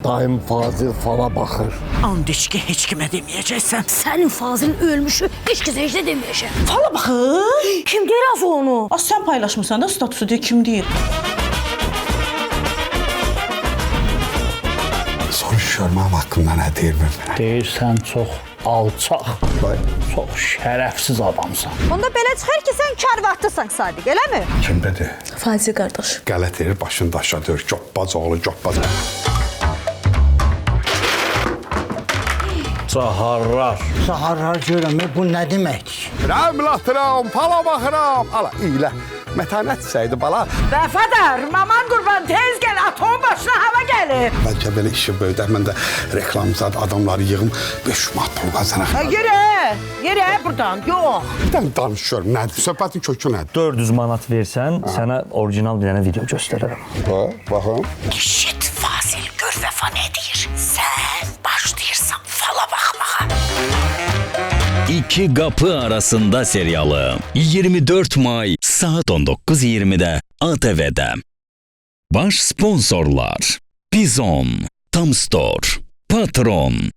Dayım Fazil fala baxır. And iç ki heç kimə deməyəcəksən. Sənin Fazilin ölmüşü heç kəsə heç də deməyəcəm. Fala baxır. Kim deyir az onu? Az sən paylaşmısan da statusu deyə kim deyir? Soruş görməm haqqında nə deyirəm. Deyirsən çox alçaq, çox şərəfsiz adamsan. Onda belə çıxır ki, sən kərvatlısan Sadiq, eləmi? Kim dedi? Fazil qardaş. Qələt edir, başını daşa döyür. Göppaz oğlu, göppaz. Caharlar. Saharlar görəm, bu nə deməkdir? Rəmlatıram, pala baxıram. Ala, ilə. Mətanət səydi bala. Vəfadar, maman qurban tez gəl, atom başına hava gəlir. Bəlkə belə işi böyüdək, mən də reklamzad adamları yığım, 5 manat pul qazanaq. Yerə buradan, yox. Bir dənə danışıyorum, nədir? Söhbətin kökü nədir? 400 manat versən, sənə orijinal bir dənə video göstərərəm. Baxın. Eşit Fazil, gör vəfa nə deyir. Sən başlayırsan fala baxmağa. İki Qapı Arasında serialı 24 may saat 19:20'de ATV'de. Baş sponsorlar Bizon, Tam Store, Patron,